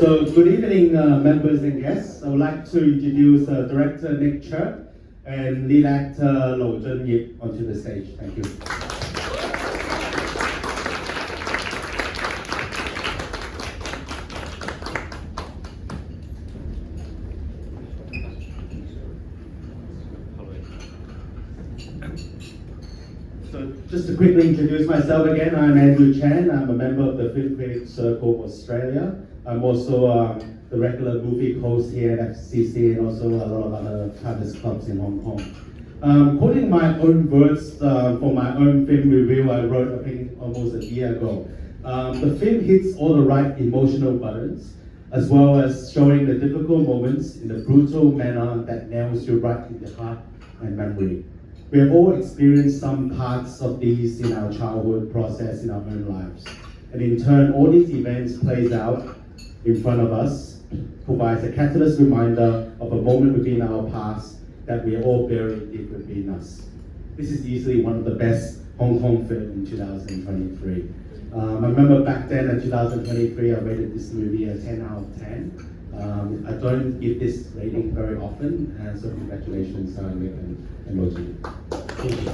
So, good evening, members and guests. I would like to introduce director Cheuk and lead actor Zhen Yip onto the stage. Thank you. So just to quickly introduce myself again, I'm Andrew Chan. I'm a member of the Film Critic Circle of Australia. I'm also the regular movie host here at FCC and also a lot of other artist clubs in Hong Kong. Quoting my own words for my own film review I wrote, I think, almost a year ago. The film hits all the right emotional buttons, as well as showing the difficult moments in a brutal manner that nails you right in the heart and memory. We have all experienced some parts of these in our childhood process in our own lives. And in turn, all these events plays out in front of us, provides a catalyst reminder of a moment within our past that we are all buried deep within us. This is easily one of the best Hong Kong films in 2023. I remember back then in 2023, I rated this movie a 10 out of 10. I don't give this rating very often, so congratulations, Nick and Rosie. Thank you.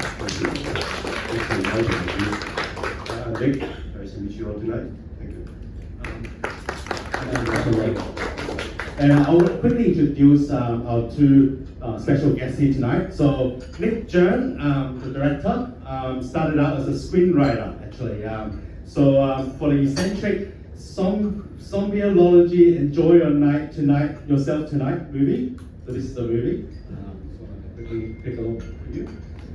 Nick, nice to meet you all tonight. Thank you. And I will quickly introduce our two special guests here tonight. So Cheuk the director, started out as a screenwriter actually. For the eccentric Zombieology Enjoy Your Night Tonight Yourself Tonight movie. So this is the movie. So I'll quickly take a look for you.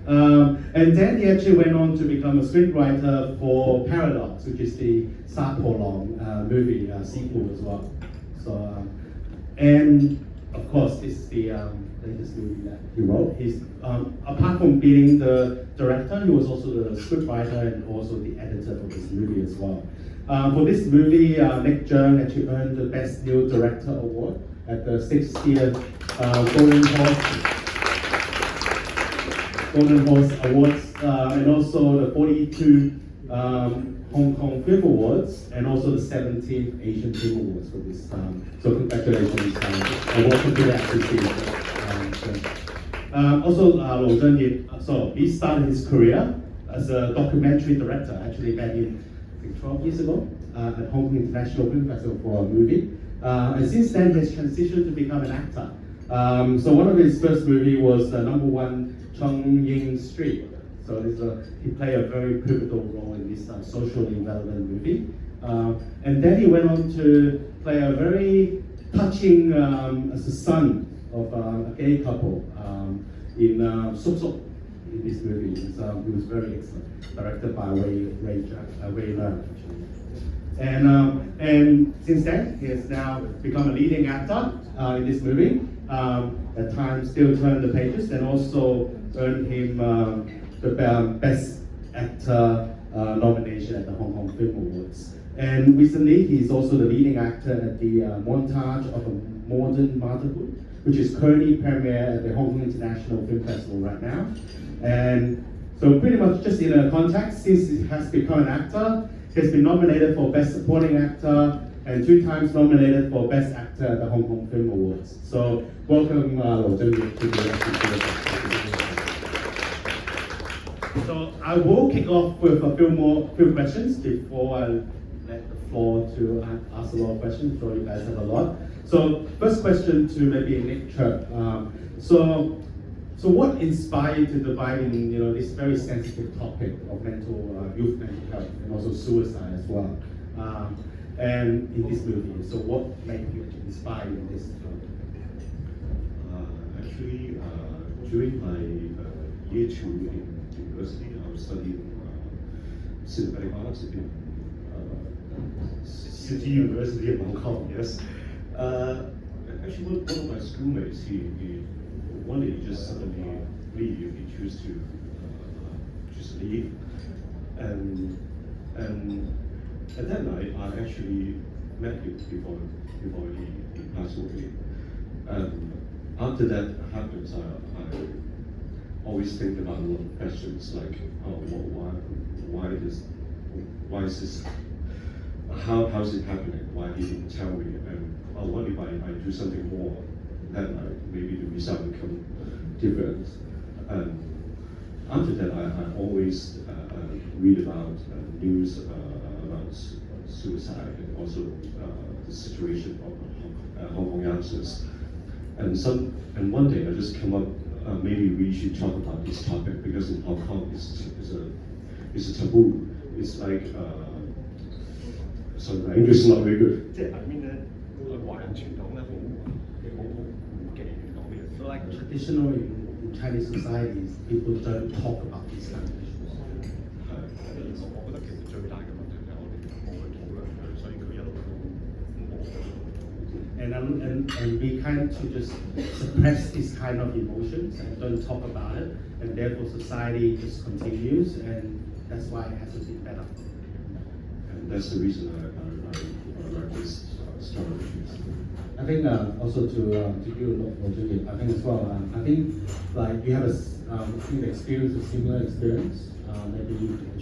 And then he actually went on to become a screenwriter for Paradox, which is the Sa Po Long movie sequel as well. So and of course this is the latest movie that he wrote. He's apart from being the director, he was also the scriptwriter and also the editor for this movie as well. For this movie, Cheuk actually earned the Best New Director Award at the 60th Golden Horse Awards, and also the 42 Hong Kong Film Awards, and also the 17th Asian Film Awards for this. So congratulations, and welcome to the FCC. Also, Zhen Yip, so he started his career as a documentary director, actually back in 12 years ago at Hong Kong International Film Festival for a movie. And since then, he has transitioned to become an actor. So one of his first movie was number one Chun Yip Street. So he played a very pivotal role in this socially relevant movie. And then he went on to play a very touching as the son of a gay couple in Cheuk in this movie. It was very excellent, directed by Ray Leung. And since then, he has now become a leading actor in this movie. At times, still turn the pages, and also earned him the Best Actor nomination at the Hong Kong Film Awards. And recently, he's also the leading actor at the Montage of a Modern Motherhood, which is currently premiere at the Hong Kong International Film Festival right now. And so pretty much just in a context, since he has become an actor, he has been nominated for Best Supporting Actor and 2 times nominated for Best Actor at the Hong Kong Film Awards. So welcome Zhen Yip to the FCC. So I will kick off with a few questions before I let the floor to ask a lot of questions. I'm sure you guys have a lot. So first question to maybe Cheuk. So what inspired you to divide in this very sensitive topic of youth mental health and also suicide as well, and in this movie? So what made you inspired in this film? Actually, during my year 2 in university, I was studying cinematic arts in City University of Hong Kong. Yes. Actually, one of my schoolmates, one day he just suddenly leave. He chose to just leave, and at that night I actually met him before he passed away. After that happens, I always think about a lot of questions like, oh, why is this how's it happening? Why he didn't tell me? And what if I do something more? Then maybe the result will come different. And after that, I always read about news about suicide and also the situation of Hong Kong youngsters. And one day I just come up, maybe we should talk about this topic because in Hong Kong it's a taboo. It's like, sorry, my English is not very good. 即係下面咧，華人傳統咧好忌講呢樣。So like traditionally in Chinese societies, people don't talk about these kind of issues. 我覺得其實最大嘅問題就係我哋冇去討論佢，所以佢一路都冇。And we kind of just suppress this kind of emotions and don't talk about it, and therefore society just continues, and that's why it hasn't been better. And that's the reason I write this story. I think also to you, Chun Yip, I think as well. I think like you have a experience, a similar experience, maybe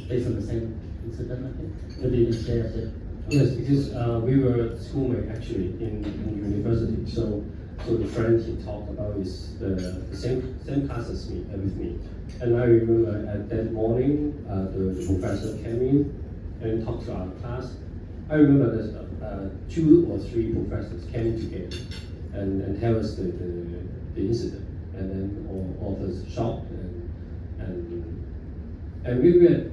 based on the same incident. I think maybe you can share a bit. Yes, because we were schoolmates actually in university. So the friend he talked about is the same class as me with me. And I remember at that morning, the professor came in and talked to our class. I remember that 2 or 3 professors came together and tell us the incident, and then all of us shocked and we were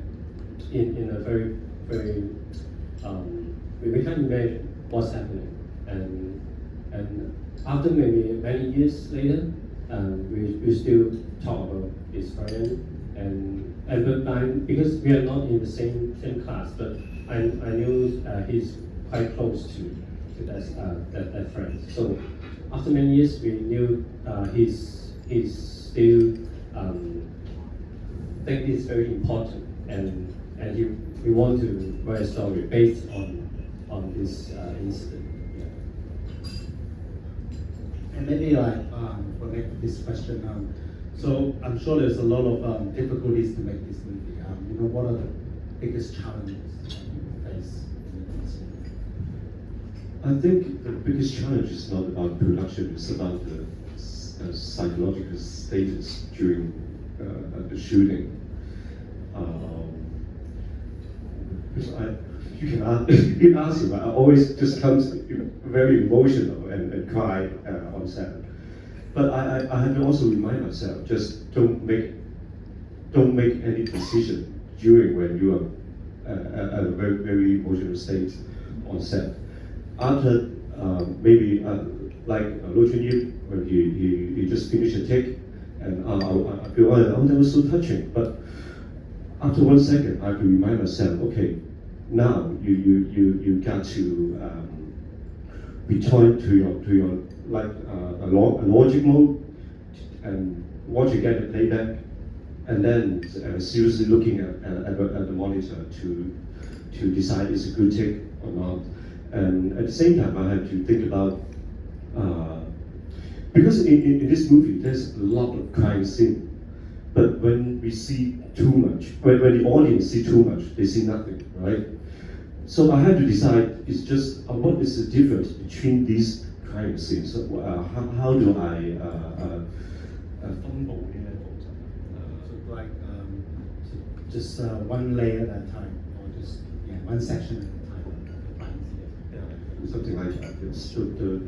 in a very we can't imagine what's happening, and after many years later, we still talk about his friend, but because we are not in the same class, but I knew he's quite close to that friend. So after many years, we knew he's still think it's very important, and we want to write a story based on this incident. Yeah. And maybe like for this question, so I'm sure there's a lot of difficulties to make this movie. What are the biggest challenges you face? I think the biggest challenge is not about production, it's about the psychological status during the shooting. Because you can ask him, I always just comes very emotional and cry on set. But I have to also remind myself, just don't make any decision during when you are at a very emotional state on set. After maybe like Chun Yip, when he just finished a take, and I feel, oh, that was so touching. But after 1 second, I have to remind myself, okay, now you got to return to your like a logic mode, and once you get the playback, and then seriously looking at the monitor to decide it's a good take or not. And at the same time, I have to think about because in this movie there's a lot of crime scene, but when we see too much, when the audience see too much, they see nothing, right? So I had to decide, it's just what is the difference between these crime scenes? So, how do I So like just one layer at a time, or just one section at a time. something like that? Yes. So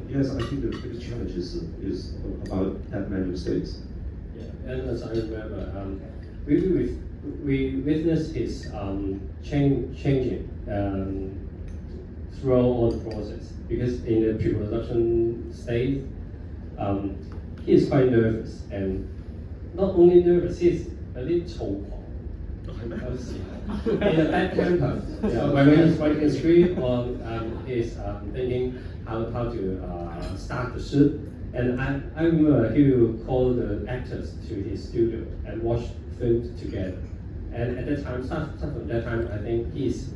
yes, I think the biggest challenge is about that mental state. Yeah, and as I remember, we witnessed his changing throughout all the process, because in the pre-production stage, he is quite nervous, and not only nervous, he's a little 躁狂. In a bad temper. When he's writing a script, or he's thinking how to start the shoot. And I remember he will call the actors to his studio and watch films together. And at that time, start from that time, I think he's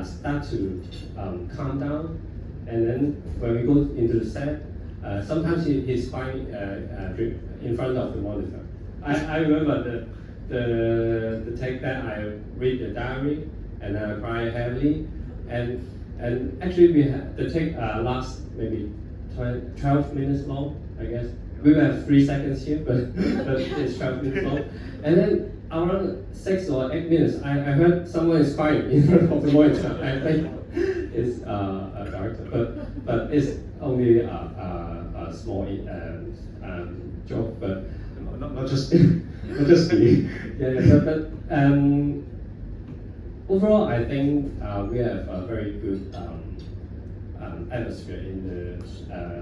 start to calm down. And then when we go into the set, sometimes he's crying in front of the monitor. I remember the take that I read the diary and I cry heavily, and And actually we had the take last maybe 12 minutes long, I guess. We will have 3 seconds here, but it's 12 minutes long. And then around 6 or 8 minutes, I heard someone is crying in front of the monitor. I think it's a director, but it's only a small joke, but not just me. but overall, I think we have a very good atmosphere in the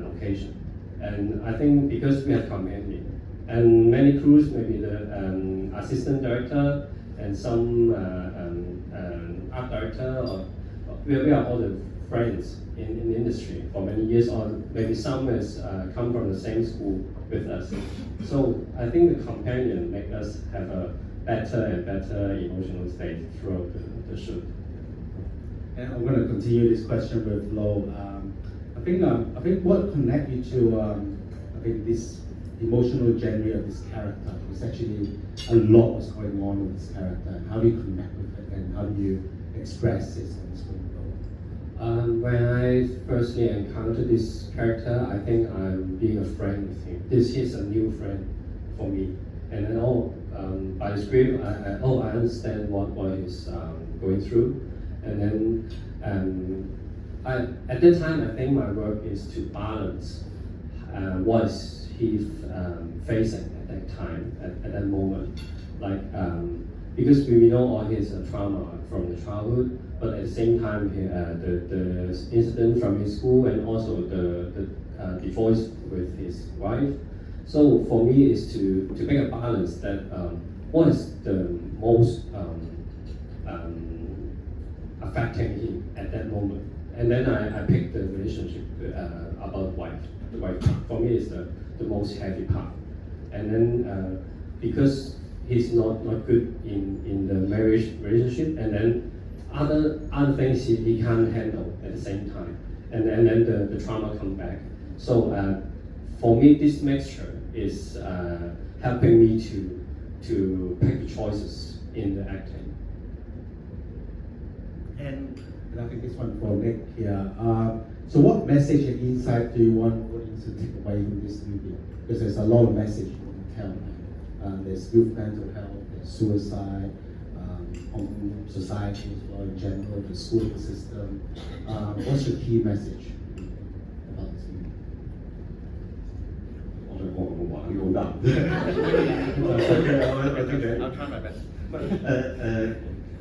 location, and I think because we have companion and many crews, maybe the assistant director and some art director, or we are all the friends in the industry for many years, or maybe some has come from the same school with us. So I think the companion make us have a better and better emotional state throughout the shoot. And I'm going to continue this question with Lo. I think what connect you to I think this emotional journey of this character was actually a lot was going on with this character. And how do you connect with it, and how do you express it on screen? When I firstly encountered this character, I think I'm being a friend with him. This is a new friend for me, and then by the script, I understand what he's going through, and then at that time I think my work is to balance what is he facing at that time, at that moment, like because we know all his trauma from the childhood, but at the same time the incident from his school and also the divorce with his wife. So for me is to make a balance that what is the most affecting him at that moment, and then I pick the relationship about wife. The wife part for me is the most heavy part, and then because he's not good in the marriage relationship, and then other things he can't handle at the same time, and then the trauma come back. So for me, this mixture is helping me to pick the choices in the acting. And I think this one for Nick here. So what message and insight do you want audience to take away from this movie? Because there's a lot of message you want to tell. There's youth mental health, there's suicide, Hong society as well in general, the school system. What's your key message about this movie? 我想講廣東話，呢個好難。I'll try my best。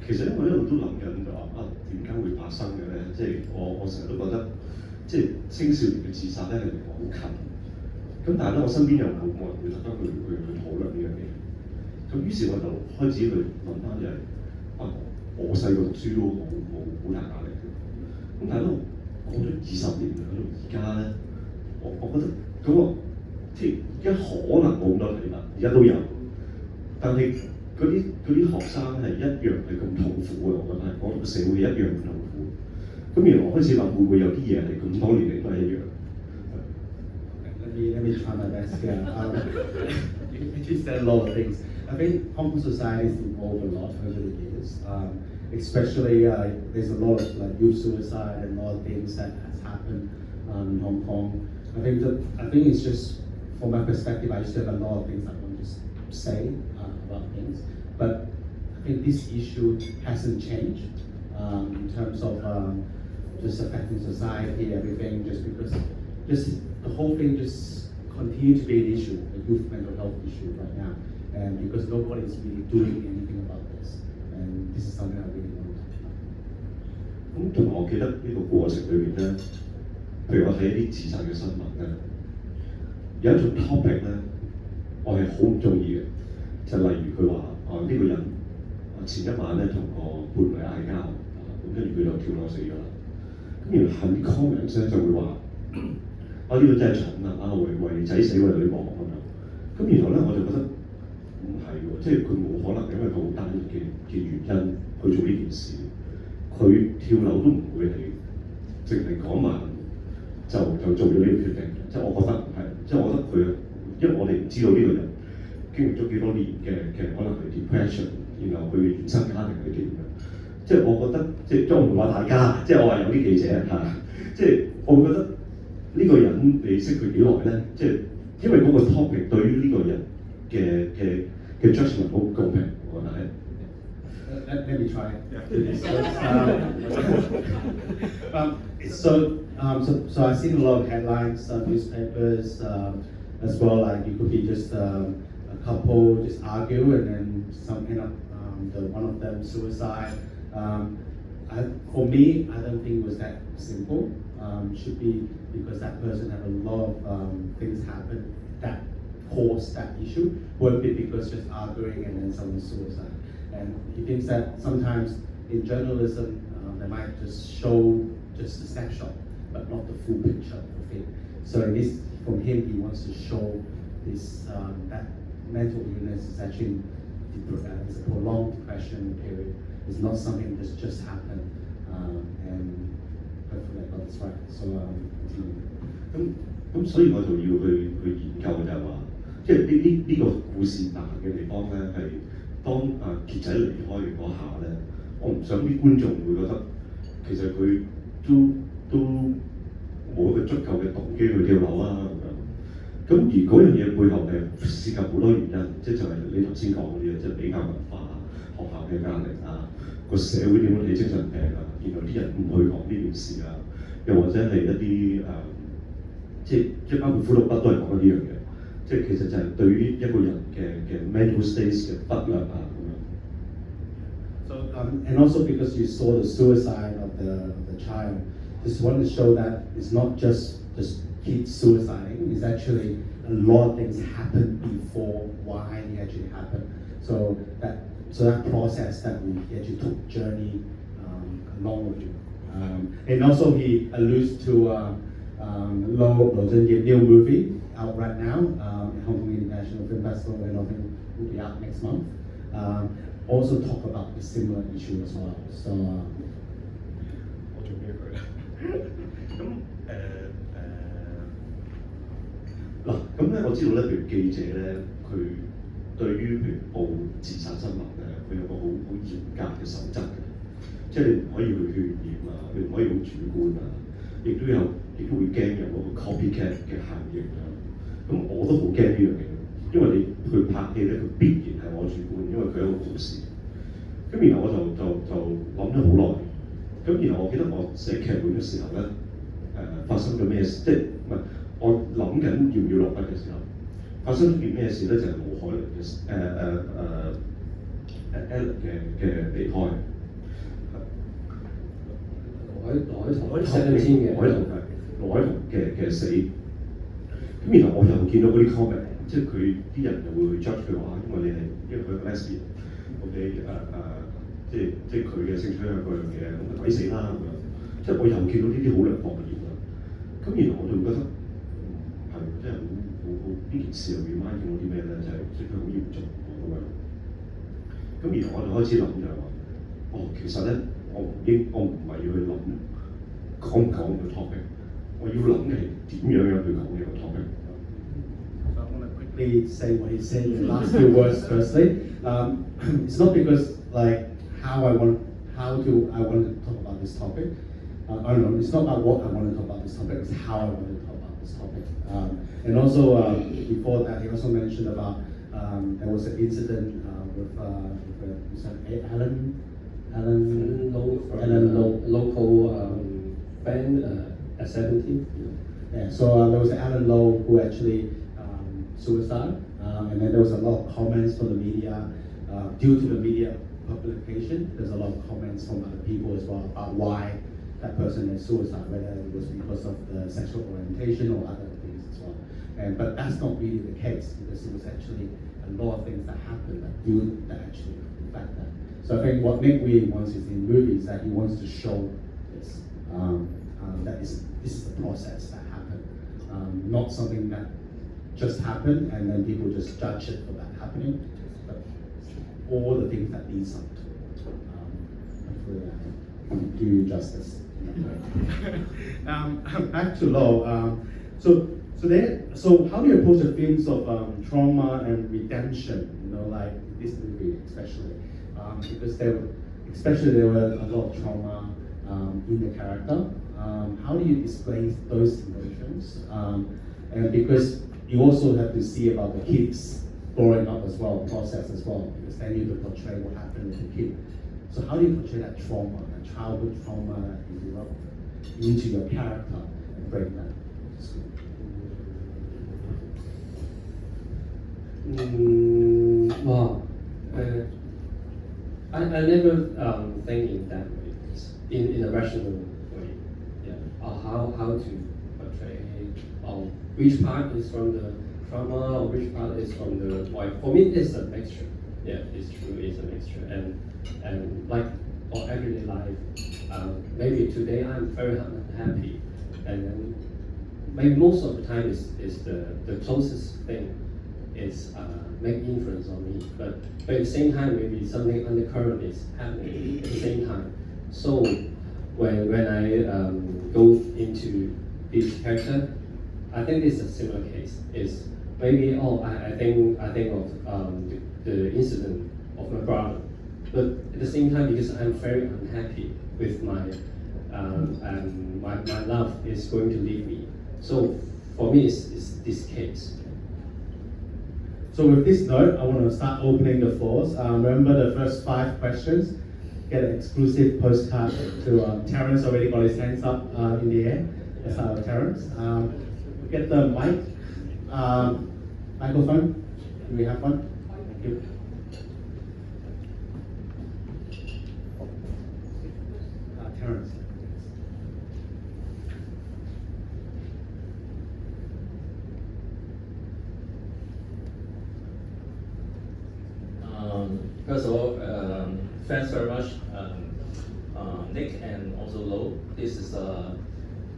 其實我一路都諗緊就話點解會發生嘅咧？即係我成日都覺得，即係青少年嘅自殺咧係離我好近。咁但係咧，我身邊又冇人會特登去討論呢樣嘢。咁於是我就開始去諗翻就係我細個讀書都好大壓力嘅。咁但係都過咗20年啦，到而家咧，我覺得嗰個即係而家可能冇咁多睇法，而家都有，但係嗰啲學生係一樣係咁痛苦嘅，我覺得係講到社會一樣咁痛苦。咁原來我開始諗會唔會有啲嘢係咁多年嚟都係一樣。Let me try my best here. You said a lot of things. I think Hong Kong society has evolved a lot over the years. Especially there's a lot of youth suicide and a lot of things that has happened in Hong Kong. I think it's just from my perspective, I still have a lot of things I want to say about things. But I think this issue hasn't changed in terms of just affecting society, everything, just because the whole thing just continue to be an issue, a youth mental health issue right now. And because nobody is really doing anything about this. And this is something I really want to talk about. 咁同埋我記得呢個過程裏邊咧，譬如我睇一啲自殺嘅新聞咧，有一種 topic 咧，我係好唔中意嘅，就例如佢話呢個人前一晚咧同個伴侶嗌交，咁跟住佢就跳樓死咗啦。咁然後下面 comments 咧就會話呢個真係蠢啊！為仔死為女亡咁樣。咁然後咧我就覺得唔係喎，即係佢冇可能因為個好單一嘅原因去做呢件事。佢跳樓都唔會係淨係講埋就做咗呢個決定，即係我覺得唔係，即係我覺得佢，因為我哋唔知道呢個人經歷咗幾多年嘅可能係 depression，然後佢原生家庭係點嘅，即係我覺得即係我唔話大家，即係我話有啲記者嚇，即係我會覺得呢個人你識佢幾耐咧？即係因為嗰個 topic 對於呢個人嘅 judgment 好公平，我覺得係。Let me try. So I've seen a lot of headlines, newspapers, as well. Like it could be just a couple just argue, and then some end up one of them suicide. For me, I don't think it was that simple. Should be because that person had a lot of things happen that caused that issue, or it be because just arguing and then someone suicide. And he thinks that sometimes in journalism, they might just show just a snapshot, but not the full picture of it. So in this, from him, he wants to show this that mental illness is actually it's a prolonged depression period. It's not something that just happened, and hopefully I got this right. So continue. 咁所以我就要去研究就係話，即係呢個故事難嘅地方咧，係當傑仔離開嗰下咧，我唔想啲觀眾會覺得其實佢都冇一個足夠嘅動機去跳樓啊咁樣。咁而嗰樣嘢背後係涉及好多原因，即係就係你頭先講嗰啲啊，即係比較文化啊、學校嘅壓力啊、個社會點樣睇精神病啊，然後啲人唔去講呢件事啊，又或者係一啲即係包括苦毒筆都係講緊呢樣嘢，即係其實就係對於一個人嘅 mental state 嘅忽略啊咁樣。So and also because you saw the suicide of the child, just want to show that it's not just kids suiciding. It's actually a lot of things happen before why it actually happened. So that process that we actually took journey along with you. And also he alludes to 盧鎮業 new movie out right now at Hong Kong International Film Festival, and I think will be out next month. Also talk about a similar issue as well. So 我做咩佢咧？咁嗱，咁咧我知道咧，譬如記者咧，佢對於譬如報自殺新聞咧，佢有個好嚴格嘅守則嘅，即係你唔可以去渲染啊，你唔可以好主觀啊，亦都會驚有嗰個 copycat 嘅效應啊。咁我都好驚呢樣嘢，因為你去拍戲咧，佢必然係我主觀，因為佢係一個故事。咁然後我就諗咗好耐，咁然後我記得我寫劇本嘅時候咧，發生咗咩事？即係唔係我諗緊要唔要落筆嘅時候，發生咗件咩事咧？就係盧海倫嘅Ellen嘅離開。盧海彤嘅死，咁然後我又見到嗰啲 comment， 即係佢啲人就會 judge 佢話，因為佢係個 lesbian，OK 即係佢嘅性取向嗰樣嘢，咁鬼死啦咁樣，即係我又見到呢啲好涼薄嘅言論，咁然後我就覺得係即係好呢件事又 remind 我啲咩咧？就係即係佢好嚴重咁樣，咁然後我就開始諗就係話，其實咧我唔係要去諗講唔講個 topic。我要諗嘅係點樣去講呢個 topic。So I want to quickly say what he said in the last few words. Firstly, it's not because like how I want to talk about this topic. I don't know. It's not about what I want to talk about this topic. It's how I want to talk about this topic. And also before that, he also mentioned about there was an incident with Alan Low, local band. At 17. Yeah, so there was Alan Low who actually suicide, and then there was a lot of comments from the media. Due to the media publication, there's a lot of comments from other people as well about why that person had suicide, whether it was because of the sexual orientation or other things as well. But that's not really the case, because it was actually a lot of things that happened that actually affect that. So I think what Nick really wants is in movies that he wants to show this. That this is the process that happened, not something that just happened and then people just judge it for that happening, but all the things that leads up to it. Hopefully I can do you justice. Back to Lo. So how do you approach the themes of trauma and redemption? You know, like this movie especially, because especially there were a lot of trauma in the character. How do you explain those emotions? And because you also have to see about the kids growing up as well, process as well, because then you have to portray what happened with the kid. So how do you portray that trauma, that childhood trauma that you develop into your character and bring that to school? Well, I never think in that way, in a rational way. Yeah, how to portray which part is from the trauma or which part is from the why. For me, it's a mixture. Yeah, it's true. It's a mixture, and like our everyday life. Maybe today I'm very unhappy, and then maybe most of the time is the closest thing is make influence on me. But at the same time, maybe something undercurrent is happening at the same time. So when I go into this character, I think it's a similar case. Is maybe I think of the incident of my brother, but at the same time because I'm very unhappy with my love is going to leave me. So for me, it's this case. So with this note, I want to start opening the floors. Remember the first 5 questions. Get an exclusive postcard to Terrence. Already got his hands up in the air. That's our Terrence. Get the mic, microphone. Do we have one? Thank you. Terrence. First of all, thanks very much, Nick and also Lo. This is a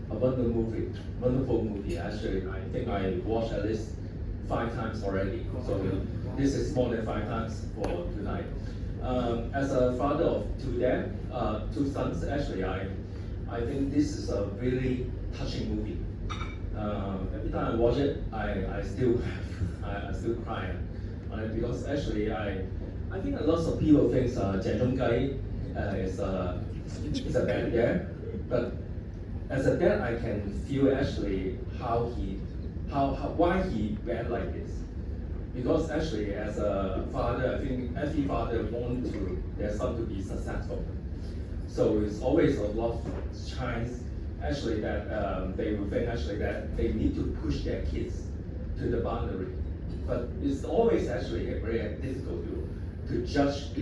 wonderful movie. Actually, I think I watched at least 5 times already. So this is more than 5 times for tonight. As a father of 2 sons, actually, I think this is a really touching movie. Every time I watch it, I still cry. Because actually, I think a lot of people think Chun Yip is a bad dad, but as a dad, I can feel actually why he bad like this. Because actually, as a father, I think every father wants their son to be successful. So it's always a lot of chance actually that they will think actually that they need to push their kids to the boundary. But it's always actually very difficult to judge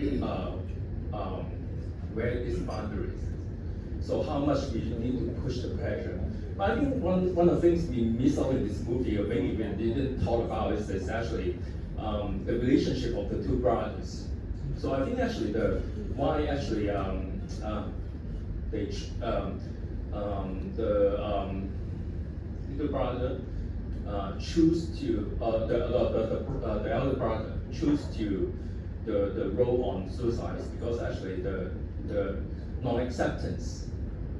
where this boundary is. So how much we need to push the pressure. But I think one of the things we miss out in this movie, or maybe we didn't talk about, is actually the relationship of the 2 brothers. So I think actually why actually the little brother choose to the elder brother choose to the role on suicide is because actually the non-acceptance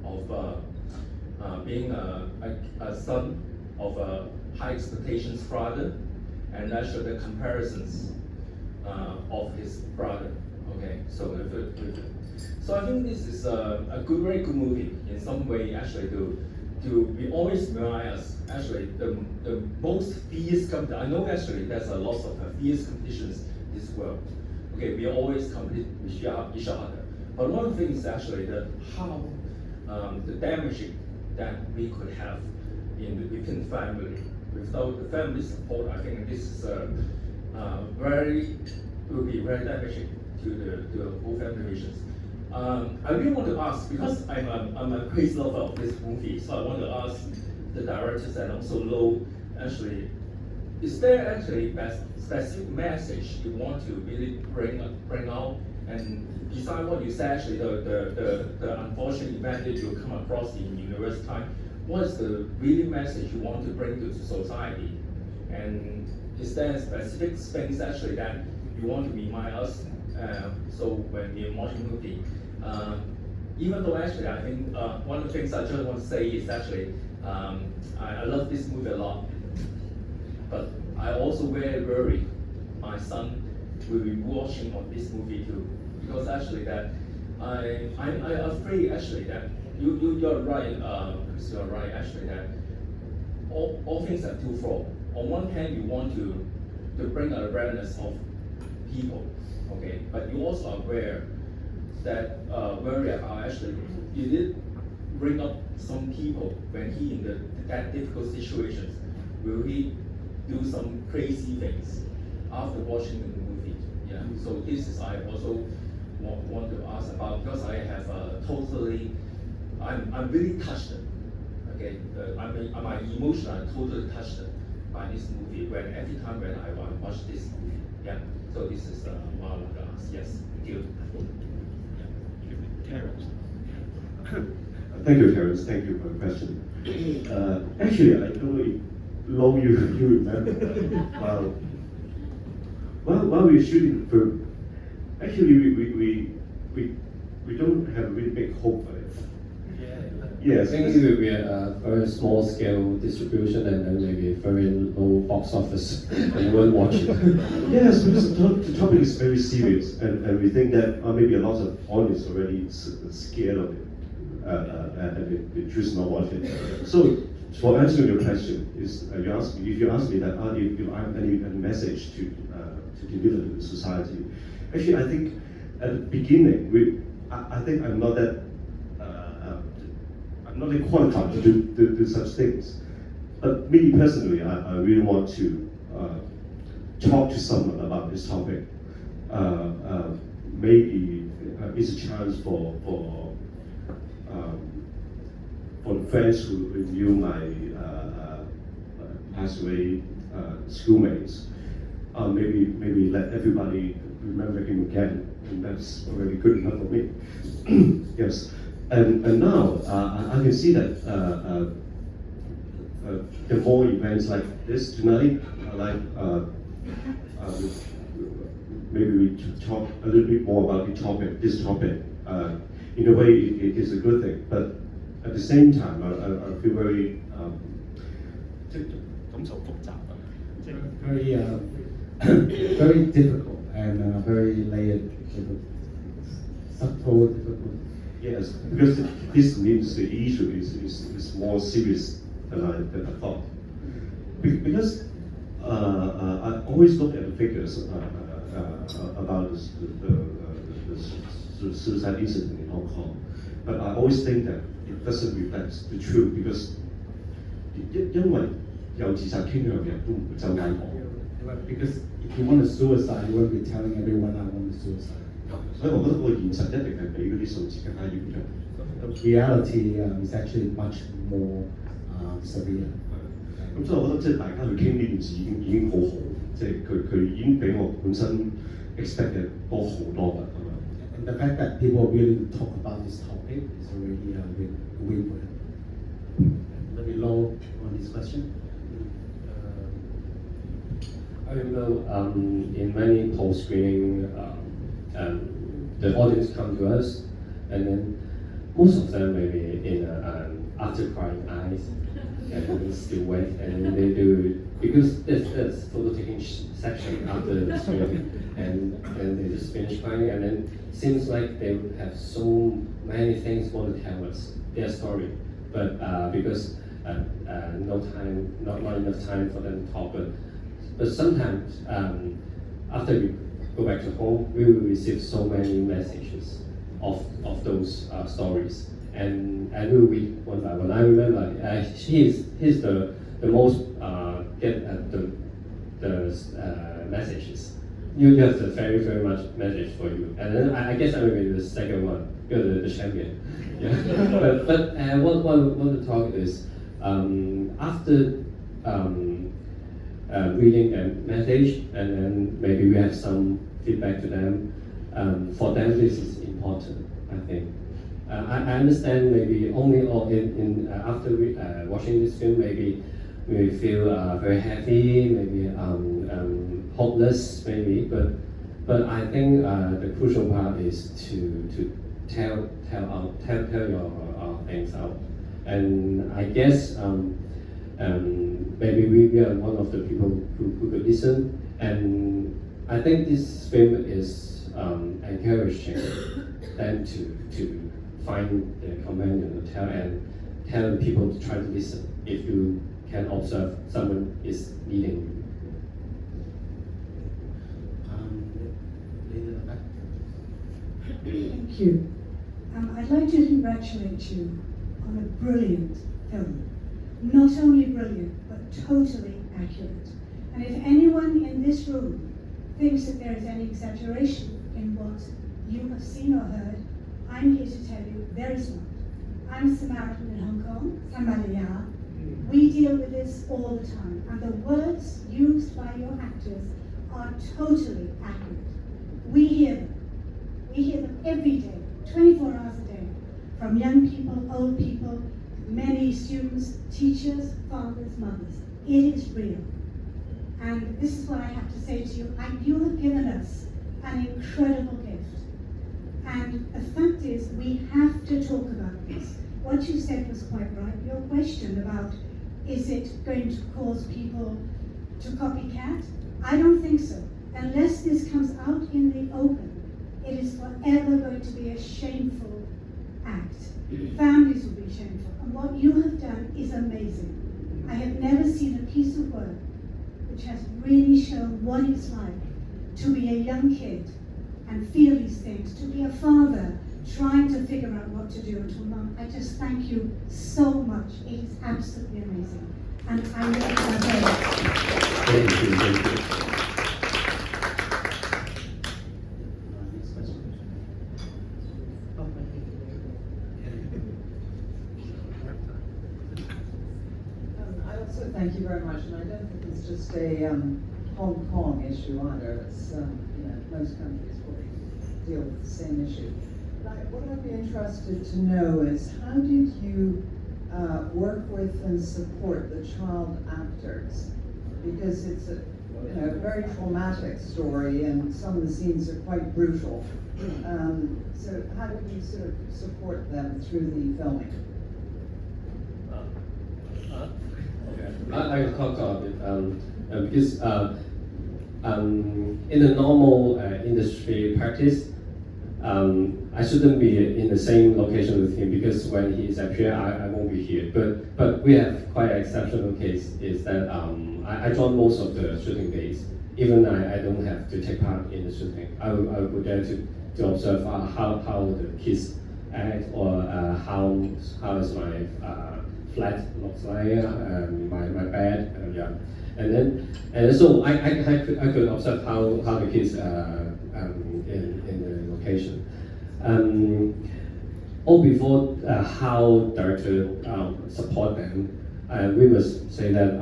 of being a son of a high expectations father, and actually the comparisons of his brother. Okay, so I think this is a very good movie in some way. Actually, we always remind us actually the most fierce competition. I know actually there's a lot of fierce competitions in this world. Okay, we always compete with each other. But one thing is actually how the damaging that we could have within family. Without the family support, I think this is will be very damaging to the whole family relations. I really want to ask, because I'm a crazy lover of this movie, so I want to ask the directors and also Lo, actually, is there actually a specific message you want to really bring out? And besides what you said, actually, the unfortunate event that you come across in university time, what is the really message you want to bring to society? And is there specific things actually that you want to remind us? So when we watch the movie, even though actually I think one of the things I just want to say is actually I love this movie a lot, but I also very worried my son will be watching on this movie too, because actually that I'm afraid actually that you're right, Chris, you're right actually that all things are twofold. On one hand, you want to bring awareness of people, okay, but you also are aware that where we are actually, you did bring up some people when he in that difficult situations, will he do some crazy things after watching the movie? Yeah. So this is I also want to ask about because I have I'm really touched. Okay, I'm emotional, totally touched by this movie when every time when I watch this movie. Yeah. So this is what I want to ask. Yes. Thank you. Thank you, Terence. Thank you for the question. Actually, I don't know if you remember. While we were shooting the film, actually we don't have a really big hope for it. Yes. I think it will be a very small scale distribution and then maybe very low box office and you won't watch it. Yes, because the topic is very serious and we think that maybe a lot of audience already scared of it and they choose not watch it. So for answering your question, is if you ask me that if I have any message to deliver to the society, actually I think at the beginning I think I'm not that qualified to do such things. But me personally, I really want to talk to someone about this topic. Maybe it's a chance for the friends who knew my passed away schoolmates. Maybe let everybody remember him again, and that's already good enough for me. Yes. And now I can see that the more events like this tonight, maybe we talk a little bit more about this topic. In a way, it is a good thing, but at the same time, I feel very 感受複雜啊，即係 very difficult and very layered, subtle, difficult. yes, because this means the issue is more serious than I thought. Because I always look at the figures about the suicide incident in Hong Kong, but I always think that it doesn't reflect the truth because 因為有自殺傾向嘅人都唔會周街講。Because if you want to suicide, you won't be telling everyone I want to suicide. 所以我覺得個現實一定係比嗰啲數字更加嚴重。The reality is actually much more severe. 咁所以我覺得即係大家去傾呢件事已經好好，即係佢已經比我本身 expect 嘅多好多㗎咁樣。And the fact that people are willing to talk about this topic is already a win for them. Maybe Lo on this question. I remember in many post-screening, the audience come to us, and then most of them maybe in after crying eyes, and still wet, and they do because there's photo taking section after the screening, and they just finish crying, and then seems like they have so many things want to tell us their story, but because not enough time for them to talk, but sometimes after we go back to home, we will receive so many messages of those stories, and we will read one by one. I remember he's the most get at the messages. You have the very much message for you, and then I guess I will be the second one. You're the champion. Yeah. but what I want to talk is after reading a message, and then maybe we have some feedback to them. For them, this is important, I think. I understand maybe only after watching this film, maybe we feel very happy, maybe hopeless, maybe. But I think the crucial part is to tell your things out, and I guess maybe we are one of the people who could listen, and I think this film is encouraging them to find their companion and tell people to try to listen if you can observe someone is leading you. Lady in the back. Thank you. I'd like to congratulate you on a brilliant film. Not only brilliant, but totally accurate. And if anyone in this room thinks that there is any exaggeration in what you have seen or heard, I'm here to tell you there is not. I'm a Samaritan in Hong Kong, Samaria. We deal with this all the time, and the words used by your actors are totally accurate. We hear them. We hear them every day, 24 hours a day, from young people, old people, many students, teachers, fathers, mothers. It is real. And this is what I have to say to you. You have given us an incredible gift. And the fact is, we have to talk about this. What you said was quite right. Your question about, is it going to cause people to copycat? I don't think so. Unless this comes out in the open, it is forever going to be a shameful act. Families will be shameful. And what you have done is amazing. I have never seen a piece of work which has really shown what it's like to be a young kid and feel these things, to be a father trying to figure out what to do, and to a mum. I just thank you so much. It is absolutely amazing. And I love that. Thank you. Next question. I also thank you very much, and I don't think it's just a Hong Kong issue either. It's most countries will deal with the same issue. But what I'd be interested to know is, how did you work with and support the child actors? Because it's a very traumatic story, and some of the scenes are quite brutal. So how did you sort of support them through the filming? I will talk about it because in the normal industry practice, I shouldn't be in the same location with him, because when he is appear, I won't be here. But we have quite an exceptional case is that I join most of the shooting days. Even I don't have to take part in the shooting. I will go there to observe how the kids act, or how is my flat looks like, my bed, and so I could observe how the kids in the location. Or before how director support them, we must say that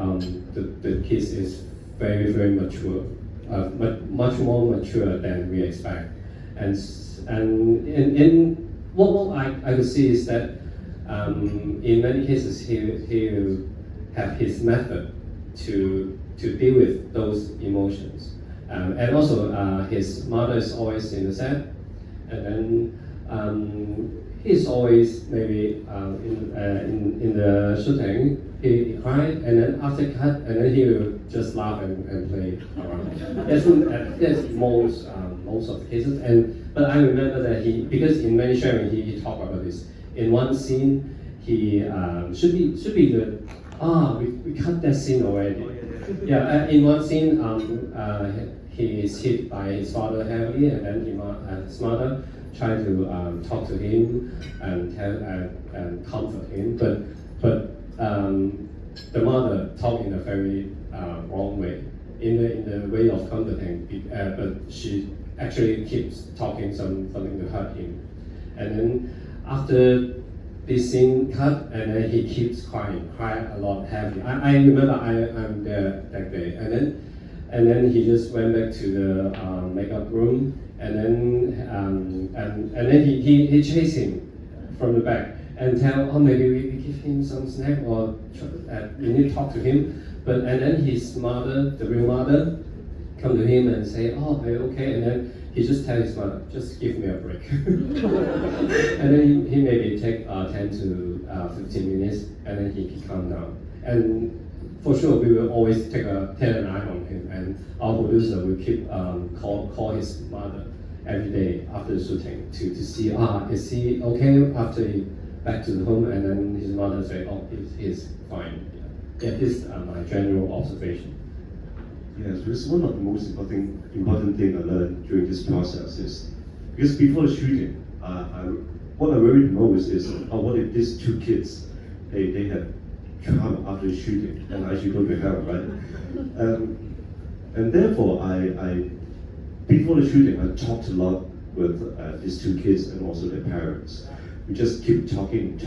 the kids is very mature, much more mature than we expect, and what I could see is that in many cases he will have his method to deal with those emotions, and also his mother is always in the set, and then he's always maybe in the shooting he cried, and then after cut, and then he will just laugh and play around. That's most of the cases, but I remember that because in many sharing he talked about this. In one scene, he should be the we cut that scene already. Yeah, in one scene, he is hit by his father heavily, and then his mother tried to talk to him and tell and comfort him, but the mother talked in a very wrong way, in the way of comforting, but she actually keeps talking something to hurt him, and then after this scene cut, and then he keeps cry a lot heavily. I remember I'm there that day, and then he just went back to the makeup room, and then he chased him from the back and tell, maybe we give him some snack, or we need to talk to him. And then his mother, the real mother, come to him and say, are you okay? And then he just tell his mother, just give me a break. And then he maybe take 10 to 15 minutes, and then he calm down. And for sure, we will always take an eye on him, and our producer will keep call his mother. every day after the shooting to see, is he okay after he back to the home, and then his mother say, oh, he's fine. Yeah, this is my general observation. Yes, because one of the most important thing I learned during this process is, because before the shooting, what I worried most is, what if these 2 kids, they have trauma after the shooting and actually go to hell, right? And therefore, I before the shooting, I talked a lot with these 2 kids and also their parents. We just keep talking,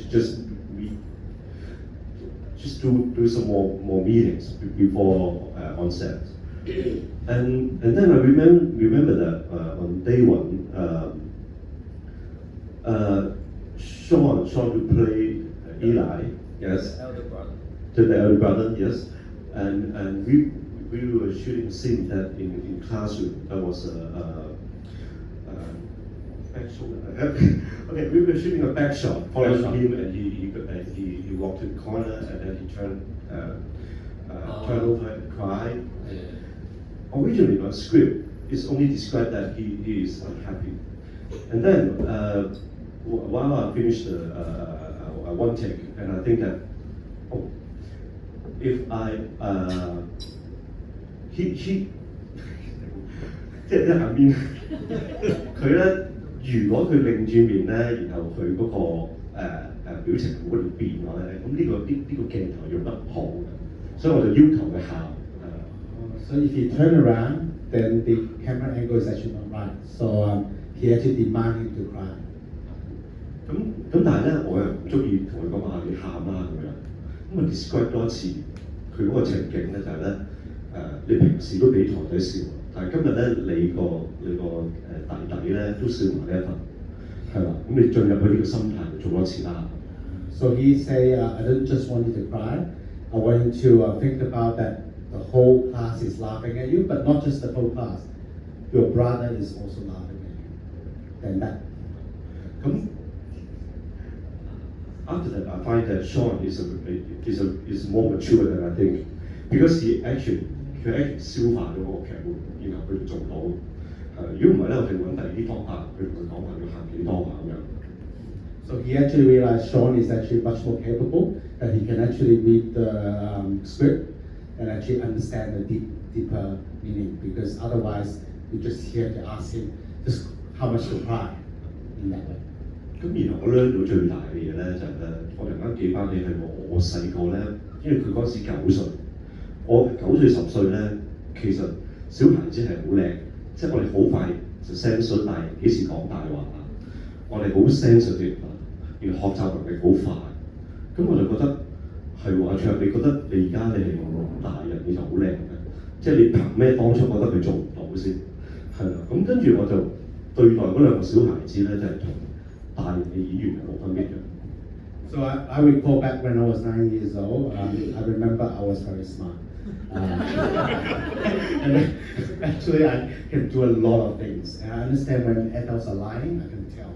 just do some more meetings before on set. And then I remember that on day 1, Sean who played Eli, yes, Elder brother. the elder brother, yes, and we were shooting a scene that in classroom. That was okay, we were shooting a back shot, following him, and he walked to the corner, and then he turned over and cried. Originally, on script, it's only described that he is unhappy. And then, while I finished one take, and I think that, if I,即係下面佢咧，如果佢擰轉面咧，然後佢嗰個表情好會變咗咧，咁呢個鏡頭用得唔好嘅，所以我就要求佢喊。So if he turn around, then the camera angle is actually not right. So he actually demand him to cry. 咁但係咧，我又唔中意同佢講話你喊啦咁樣，咁啊 describe 多一次佢嗰個情景咧就係咧你平時都俾台仔笑，但係今日咧你個弟弟咧都笑埋呢一份，係嘛？咁你進入去呢個心態做多次啦。So he say, I don't just want you to cry. I want you to think about that the whole class is laughing at you, but not just the whole class. Your brother is also laughing at you. Then that. After that, I find that Sean is more mature than I think, because he actually 消化咗個劇本，然後佢做到。如果唔係咧，我哋揾第二啲方法去同佢講話要行幾多啊咁樣。So he actually realized Sean is actually much more capable, that he can actually read the script and actually understand the deeper meaning, because otherwise you just here to ask him just how much to cry in that way. 咁然後我learn到最大嘅嘢咧就係咧，我突然間記翻起係我細個咧，因為佢嗰陣時9歲，我9歲10歲咧，其實小孩子係好叻，即係我哋好快就 sense 到，但係幾時講大話啊？我哋好 sensitive 啊，而學習能力好快。咁我就覺得係喎，阿卓，你覺得你而家你係咁大人，你就好叻嘅，即係你憑咩當初覺得佢做唔到先？係啦，咁跟住我就對待嗰兩個小孩子咧，就係同大人嘅演員係冇分別嘅。So I recall back when I was 9 years old, I remember I was very smart. And actually I can do a lot of things. And I understand when adults are lying, I can tell.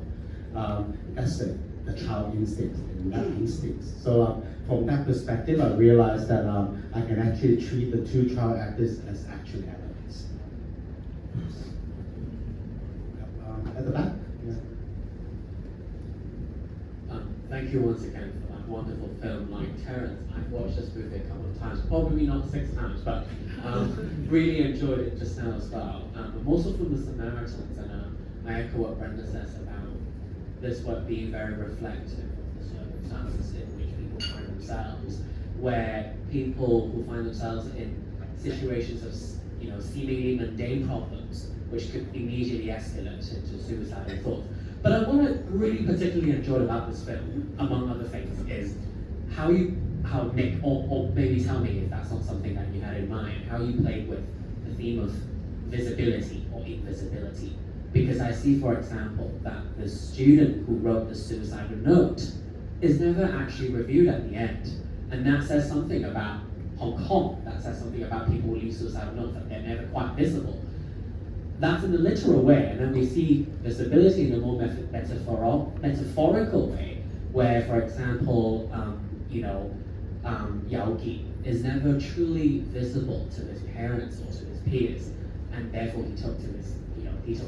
That's the child instinct and that instinct. So from that perspective, I realized that I can actually treat the 2 child actors as actual adults. At the back? Yeah. Thank you once again for that wonderful film, like Terrence. I've watched this movie a couple of times, probably not 6 times, but really enjoyed it just now as well. I'm also from the Samaritans, and I echo what Brenda says about this work being very reflective of the circumstances in which people find themselves, where people who find themselves in situations of seemingly mundane problems, which could immediately escalate into suicidal thoughts. But what I really particularly enjoyed about this film, among other things, is how Nick, or maybe tell me if that's not something that you had in mind, how you played with the theme of visibility or invisibility. Because I see, for example, that the student who wrote the suicidal note is never actually reviewed at the end. And that says something about Hong Kong, that says something about people who leave suicidal notes, that they're never quite visible. That's in the literal way, and then we see visibility in a more metaphorical way, where, for example, Yao Gi is never truly visible to his parents or to his peers, and therefore he took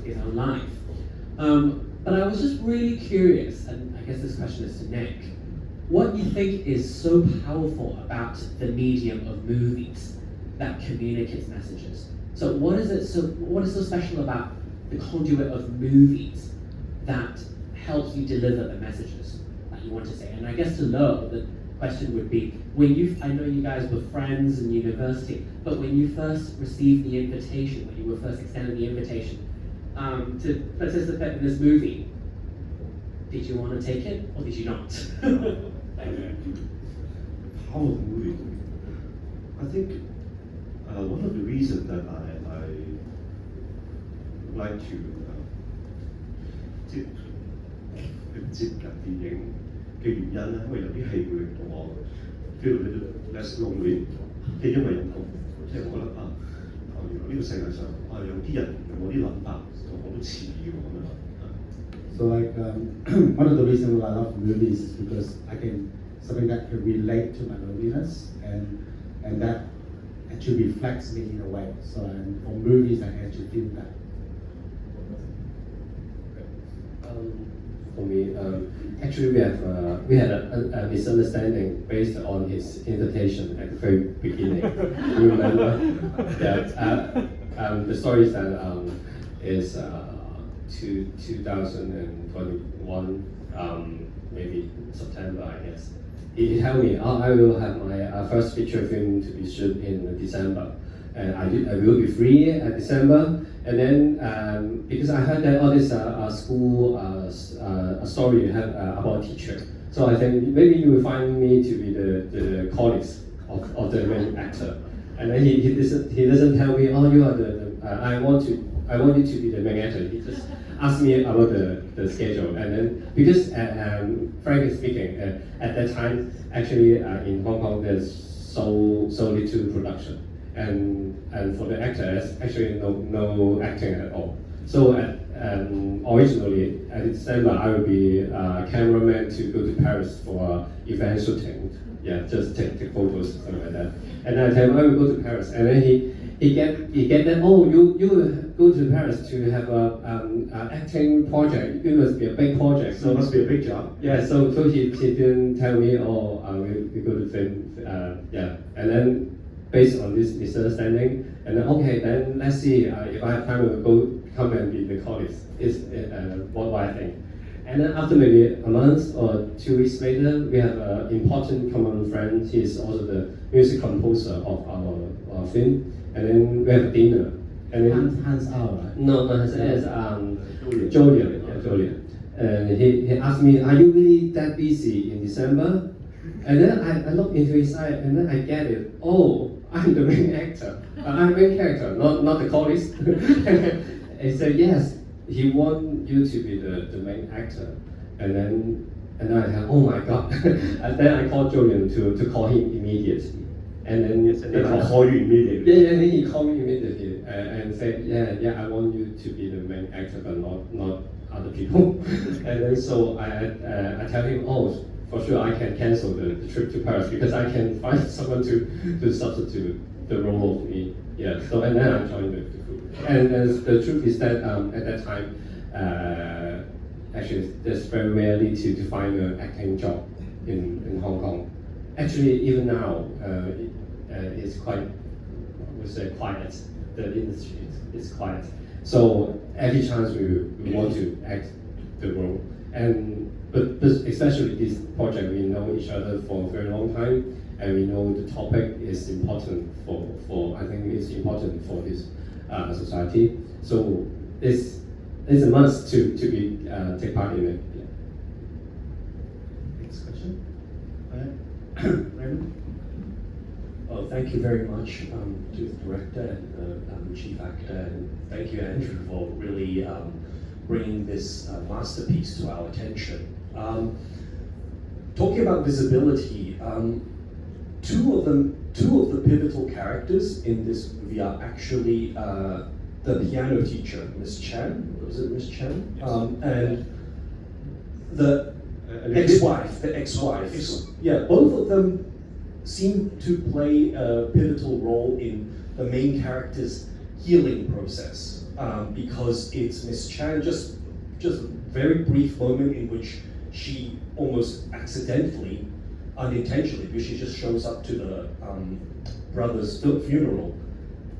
his own life. But I was just really curious, and I guess this question is to Nick, what you think is so powerful about the medium of movies that communicates messages? So what is so special about the conduit of movies that helps you deliver the messages that you want to say? And I guess to know, the question would be, I know you guys were friends in university, but when you first received the invitation, when you were first extended the invitation to participate in this movie, did you want to take it or did you not? Thank you. Powerful movie. I think one of the reasons that I like to 接近電影嘅原因咧，因為有啲戲會令到我 feel a little less lonely，即係因為有個即係我覺得原來呢個世界上有啲人有啲諗法同我都似嘅咁樣。So like one of the reasons why I love movies is because I can something that can relate to my loneliness and that actually reflects me in a way. So for movies I can actually feel that. For me, actually we had a misunderstanding based on his invitation at the very beginning. You remember that the story is that is 2021, maybe September, I guess. He told me, I will have my first feature film to be shot in December, and I will be free at December. And then because I heard that all this school story you have about a teacher, so I think maybe you will find me to be the colleagues of the main actor. And then he doesn't tell me, oh, you are I want you to be the main actor. He just asked me about the schedule. And then because frankly speaking, at that time actually in Hong Kong there's so little production. And for the actors, actually no acting at all. So originally at December, I would be a cameraman to go to Paris for event shooting. Yeah, just take photos, something like that. And then I tell him I will go to Paris, and then he get that, oh, you will go to Paris to have a acting project. It must be a big project. So it must be a big job. Yeah, so he didn't tell me, oh, we go to film. Yeah, and then based on this misunderstanding, and then okay, then let's see if I have time to come and be the colleagues. Is what I think. And then after maybe a month or 2 weeks later, we have an important common friend. He is also the music composer of our film. And then we have dinner. And then Hans Au, right? No, his name is Julian. Yeah, Julian. And he asked me, are you really that busy in December? And then I look into his eye, and then I get it. Oh, I'm the main actor. I'm the main character, not the colleagues. He said, yes, he wants you to be the main actor. And then I thought, oh my God. And then I called Julian to call him immediately. And then I call you immediately. Yeah, and then he called me immediately and said, yeah, I want you to be the main actor, but not other people. And then so I tell him, oh, for sure I can cancel the trip to Paris because I can find someone to substitute the role of me. Yeah. So and then I joined the group. And the truth is that at that time, actually, there's very rarely to find an acting job in Hong Kong. Actually, even now, it's quite, I would say, quiet. The industry is quiet. So every chance we want to act the role. But especially this project, we know each other for a very long time, and we know the topic is important for I think it's important for this society. So it's a must to be take part in it. Yeah. Next question. Raymond? Well, thank you very much to the director and chief actor, and thank you, Andrew, for really bringing this masterpiece to our attention. Talking about visibility, two of the pivotal characters in this movie are actually the piano teacher, Miss Chen. Was it Miss Chen? Yes. And the ex-wife. Yeah, both of them seem to play a pivotal role in the main character's healing process because it's Miss Chan, just a very brief moment in which she almost accidentally, unintentionally, because she just shows up to the brother's funeral.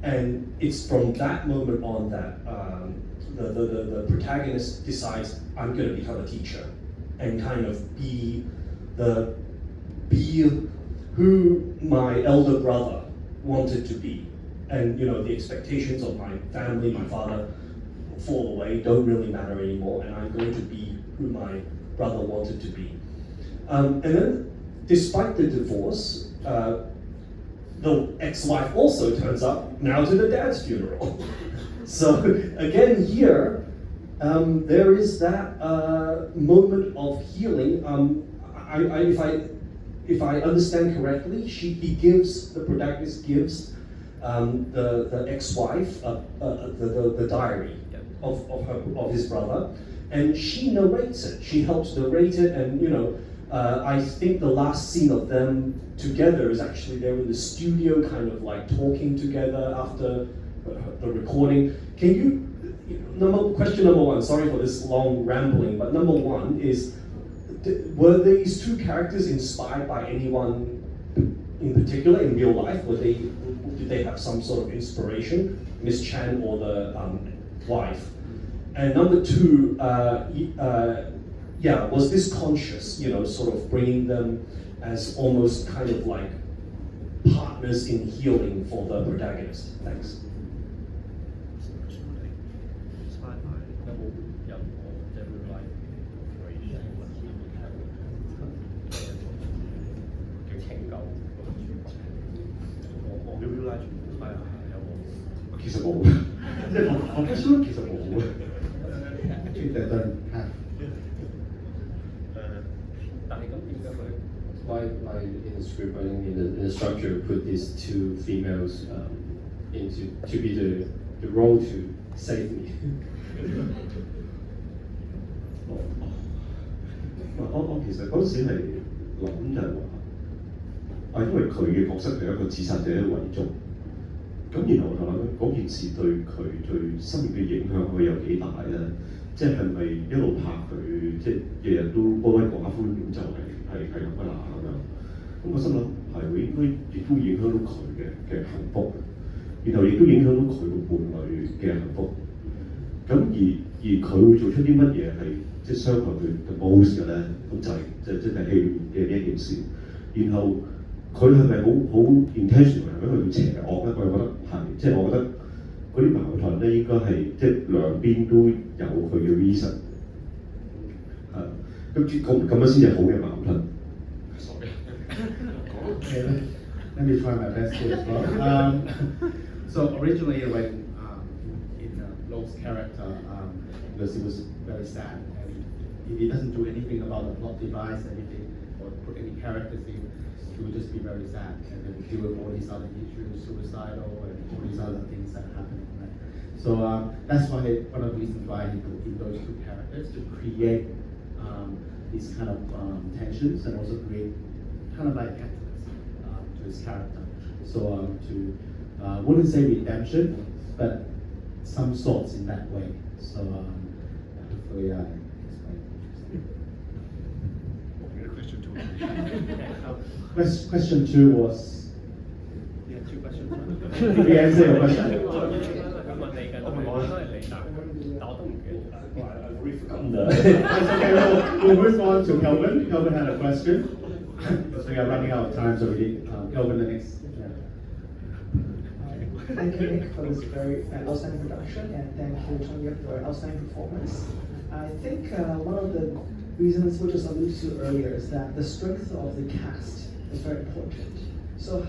And it's from that moment on that the protagonist decides, I'm going to become a teacher and kind of be who my elder brother wanted to be. And you know, the expectations of my family, my father, fall away, don't really matter anymore, and I'm going to be who my brother wanted to be. And then, despite the divorce, the ex-wife also turns up now to the dad's funeral. So again here, there is that moment of healing. If I understand correctly, the protagonist gives the ex-wife the diary of his brother, and she narrates it. She helps narrate it, and you know, I think the last scene of them together is actually they're in the studio, kind of like talking together after the recording. Can you, question number one, sorry for this long rambling, but number one is, were these two characters inspired by anyone in particular in real life? Did they have some sort of inspiration, Miss Chan or the wife? And number two, was this conscious, you know, sort of bringing them as almost kind of like partners in healing for the protagonist? Thanks.其實冇，即係我其實冇嘅。They don't have. Why in the script writing, in the structure, put these two females to be the role to save me? 我其實嗰時係諗就係話，因為佢嘅角色係一個自殺者為主，咁然後我就諗嗰件事對佢對生命嘅影響會有幾大咧？即係咪一路拍佢，即係日日都波威寡歡咁就係咁㗎啦咁樣？咁我心諗係會應該亦都影響到佢嘅幸福，然後亦都影響到佢個伴侶嘅幸福。咁而佢會做出啲乜嘢係即係傷害佢嘅 most 嘅咧？咁就係即係戲嘅呢一件事。然後佢係咪好 intentional 係咪去邪惡咧？我又覺得係，即係我覺得嗰啲矛盾咧應該係即係兩邊都有佢嘅 reason。咁樣先係好嘅矛盾。Okay, let me try my best here as well. So originally when in Lo's character, because he was very sad and he doesn't do anything about the plot device, anything, or put any characters in, he would just be very sad and then deal with all these other issues, suicidal and all these other things that are happening, right? So that's why one of the reasons why he put in those two characters to create these kind of tensions and also create kind of like catalyst to his character. So to wouldn't say redemption, but some sorts in that way. So hopefully I explained. Question two was. You had two questions. Did we answer your question? It's okay. We'll move on to Kelvin. Kelvin had a question. So we are running out of time, so we need Kelvin the next. Thank you, Nick, for this very outstanding production, and thank you, Chun Yip, for outstanding performance. I think one of the reasons we just alluded to earlier is that the strength of the cast is very important. So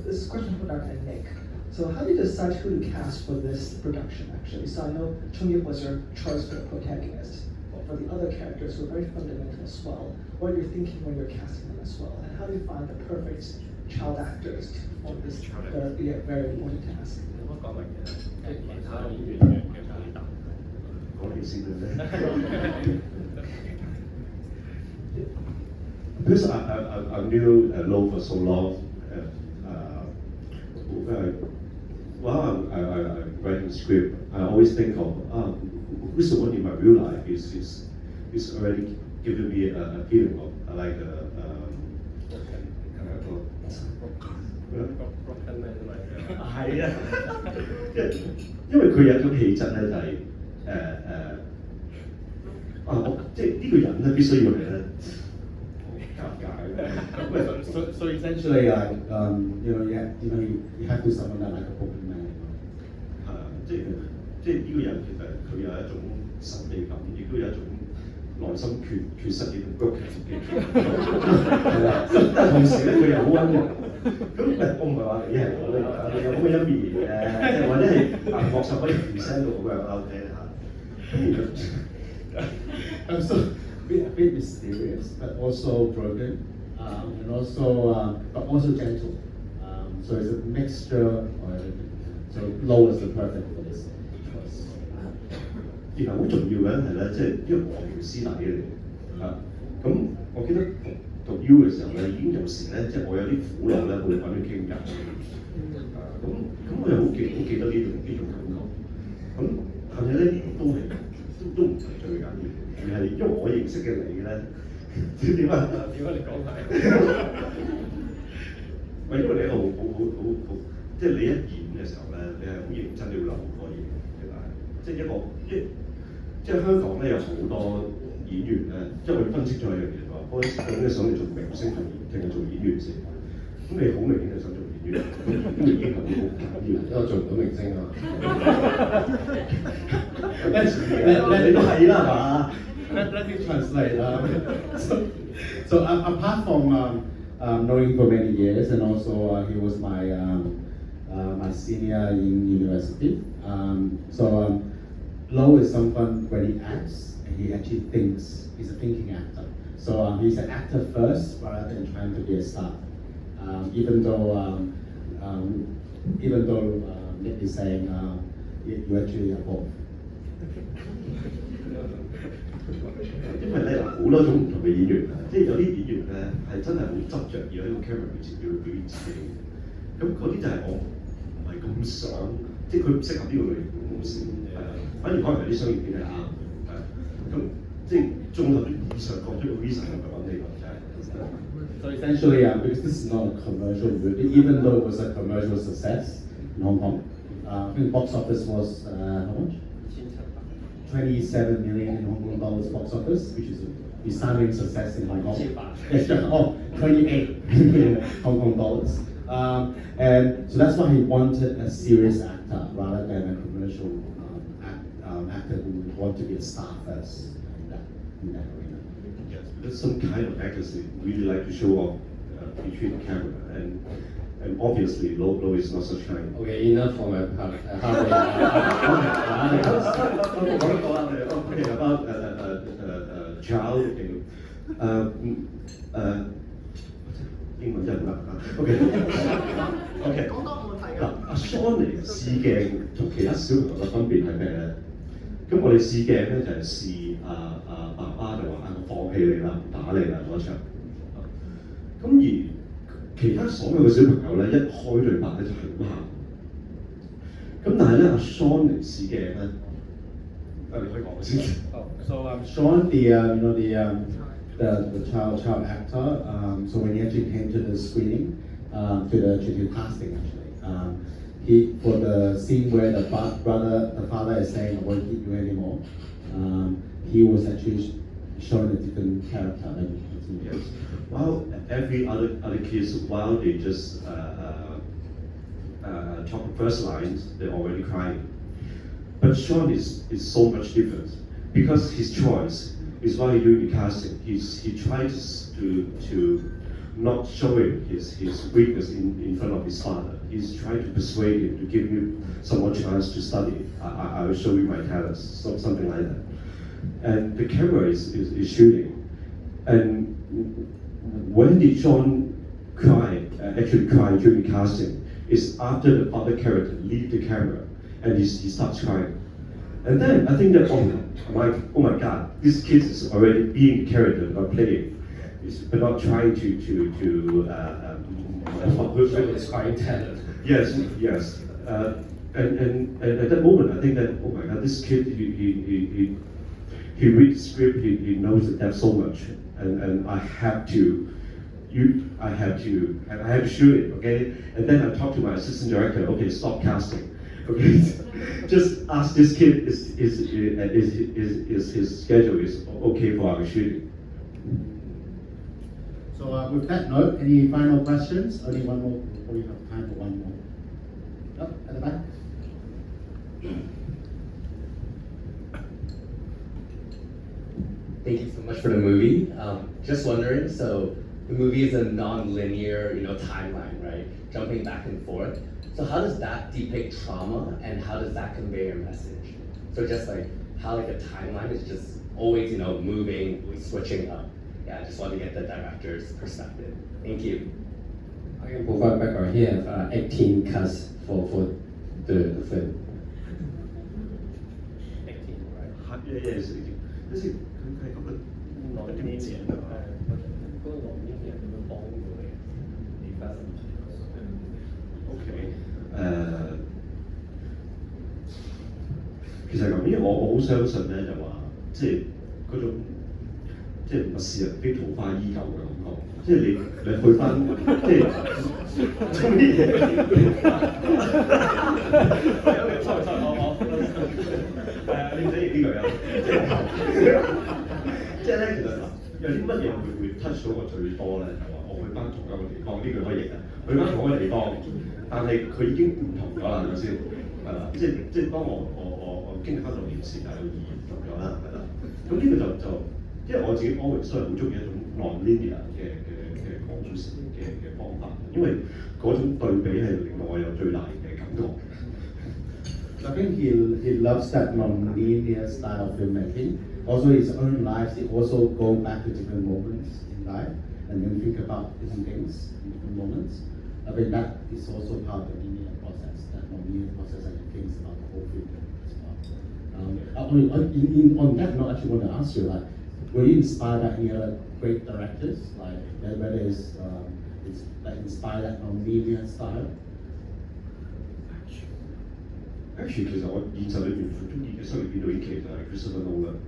this question for Dr. Nick. So how did you decide who to cast for this production, actually? So I know Chun Yip was your choice for the protagonist, but for the other characters who are very fundamental as well, what are you thinking when you're casting them as well? And how do you find the perfect child actors to perform this very important task? Because I knew Lo for so long, while I'm writing the script, I always think of who's the one in my real life is already giving me a feeling of like係啊，因為佢有種氣質咧就係我即係呢個人咧必須要係咧尷尬。So essentially, you have to someone that like a broken man. 係啊，即係呢個人其實佢有一種神秘感，亦都有一種內心缺失嘅谷嘅自己。係啦，但係同時咧佢又好温柔。咁我唔係話你係我有咁嘅一面即係或者係學術可以 present 到咁樣啦，OK 嚇。So a bit mysterious, but also broken, and but also gentle. So it's a mixture. So Lo is the perfect for this. 然後好重要嘅係咧，即係因為我條師弟嚟嚇，咁我記得讀 U 嘅時候咧，已經有時咧，即係我有啲苦惱咧，會揾佢傾偈。咁我又好記得呢種感覺。咁係咪咧？呢啲都唔係最緊要，而係因為我認識嘅你咧，點啊？點解你講係？唔係因為你係好，即係你一演嘅時候咧，你係好認真，你要留好多嘢嘅，即係即係香港咧有好多演員咧，即係我哋分析咗一樣嘢話，嗰陣時究竟想你做明星定係做演員先？咁你好明顯係想做演員，咁已經係好緊要，因為做唔到明星啊嘛。你都係啦，係嘛？Let me translate. So apart from knowing for many years, and also he was my my senior in university. Lo is someone when he acts, he actually thinks. He's a thinking actor. So he's an actor first rather than trying to be a star. Even though Nick is saying you actually are both. 因為咧好多種唔同嘅演員啊，即係有啲演員咧係真係好執着要喺個 camera 面前要表現自己，咁嗰啲就係我唔係咁想，即係佢唔適合呢個類型嘅公司，係啊，反而可能係啲商業片係啱嘅，係啊，咁即係綜合咗以上各種嘅 reason 嚟講呢個就係。So essentially, because this is not a commercial movie, even though it was a commercial success in Hong Kong, I think box office was how much? 27 million in Hong Kong dollars box office, which is a resounding success in Hong Kong. Yes, 28 million Hong Kong dollars. And so that's why he wanted a serious actor rather than a commercial actor who would want to be a star first in that arena. Yes, because some kind of actors really like to show off between the camera, and obviously Lo is not such kind. Okay, enough for my part. Okay, about Chow. 英文真係好難啊。OK， 講多冇問題㗎。阿 Shawn 試鏡同其他小朋友嘅分別係咩咧？咁我哋試鏡咧就係試爸爸就話我放棄你啦，唔打你啦嗰場。咁而其他所有嘅小朋友咧，一開對白咧就係咁喊。咁但係咧，阿 Shawn 嚟試鏡咧，你可以講先。So Shawn, the child actor. So when he actually came to the screening, to the casting actually, he for the scene where the father is saying, "I won't keep you anymore." He was actually shown a different character. Yes. While every other kids, while they just talk the first lines, they're already crying. But Shawn is so much different because his choice is while doing the casting, he tries to not showing his weakness in front of his father. He's trying to persuade him to give you some more chance to study. I will show you my talents, something like that. And the camera is shooting. And when did Shawn actually cry during the casting? Is after the father character leave the camera and he starts crying. And then I think that oh my God, this kid is already being the character, not playing, but not trying to his crying talent. Yes. and at that moment, I think that, oh my God, this kid, he reads script, he knows the depth so much, and I have to shoot it, okay? And then I talked to my assistant director, okay, stop casting, okay? Just ask this kid, is his schedule is okay for our shooting? So with that note, any final questions? Only one more, or we have time for one more. Oh, at the back. Thank you so much for the movie. Just wondering, so the movie is a non-linear, timeline, right? Jumping back and forth. So how does that depict trauma, and how does that convey your message? So just like how a timeline is just always, moving, switching up. Yeah, I just want to get the director's perspective. Thank you. I can provide background here. 18 cuts for the film. 18, right? Yes, this is佢嗰個內啲錢係嘛？嗰個內面嘅人咁樣幫到你，而家OK，其實咁，因為我好相信咧，就話即係嗰種即係物是人非桃花依舊嘅感覺，即係你去翻即係做咩嘢？sorry，你唔使認呢句啊，即係咧，其實有啲乜嘢會 touch 到我最多咧？就話我去翻同一個地方，呢句可以認啊，去翻同一個地方，但係佢已經唔同咗啦，係咪先？係啦，即係當我經歷翻6年時，但係有意義唔同咗啦，係啦。咁呢個就因為我自己 always 都係好中意一種 non-linear 嘅講故事嘅方法，因為嗰種對比係令到我有最大嘅感覺。I think he loves that non-linear style of filmmaking. Also, his own life, he also go back to different moments in life and then think about different things in different moments. I think that is also part of the linear process, that non-linear process that he thinks about the whole film as well. On that note, I actually want to ask you, were you inspired by any other great directors, whether it's inspired that non-linear style? Actually， 其實我現實裏邊最中意嘅商業片導演其實係 Christopher Nolan，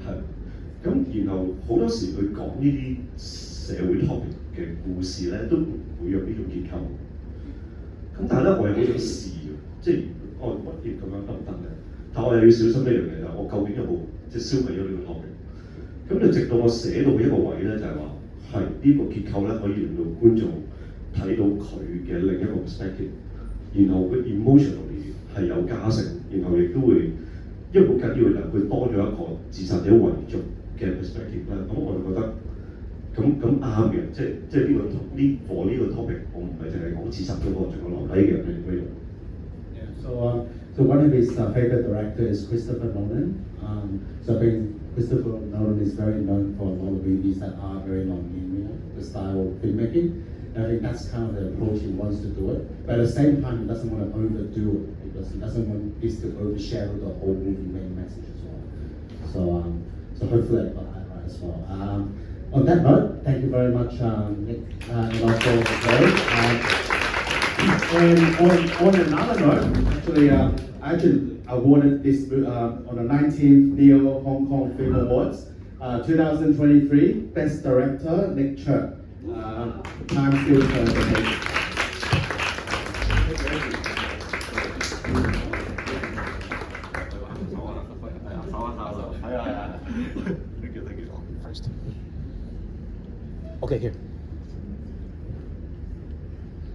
係。咁然後好多時佢講呢啲社會 topic 嘅故事咧，都唔會用呢種結構。咁但係咧，我有好想試嘅，即係我乜嘢咁樣得唔得嘅？但我又要小心一樣嘢就係，我究竟有冇消費咗呢個 topic？咁就直到我寫到一個位咧，就係話係呢個結構咧，可以令到觀眾睇到佢嘅另一個 perspective， 然後佢 emotionally 係有加成，然後亦都會，因為好緊要嘅就係佢多咗一個自殺者遺族嘅 perspective 咧，咁我就覺得咁啱嘅，即係呢個 topic， 我唔係淨係講自殺嗰個，仲有留低嘅人喺度。So one of his favorite directors is Christopher Nolan. So I think Christopher Nolan is very known for a lot of movies that are very non-linear, the style of filmmaking. And I think that's kind of the approach he wants to do it. But at the same time, he doesn't want to overdo it because he doesn't want this to overshadow the whole movie main message as well. So hopefully I got that right as well. On that note, thank you very much, Nick, and also and on another note, I actually awarded this on the 19th Neo Hong Kong Film Awards, 2023 Best Director, Nick Cheuk. Time still turns the page. Thank you. First. Okay, here.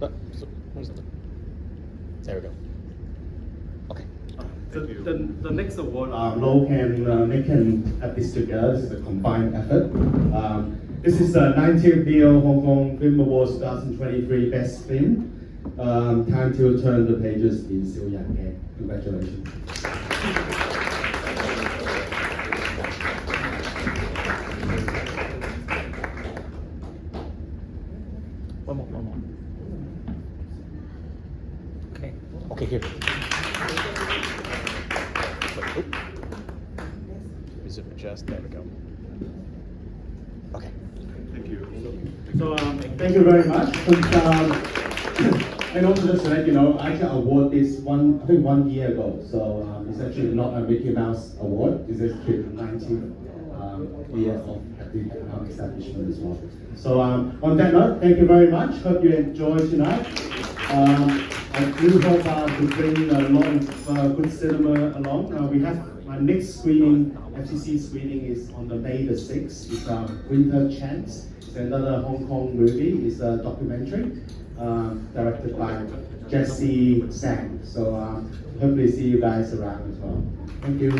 Where's it? There we go. Okay. The next award, Lo and Nick can have this together. This is a combined effort. This is the 19th Neo Hong Kong Film Awards 2023 Best Film. Time to turn the pages in Cheuk Yang Gang. Congratulations. One more. Okay, here. Is it just there we go. Okay. Thank you. So thank you very much. And also just to let you know, I actually award this I think 1 year ago. So it's actually not a Mickey Mouse award. This is the 19th year of the establishment as well. So on that note, thank you very much. Hope you enjoyed tonight. I do hope to bring a lot of good cinema along. We have my next screening, FCC screening, is on the May the 6th. It's Winter Chance. It's another Hong Kong movie. It's a documentary directed by Jesse Sang. So hopefully see you guys around as well. Thank you.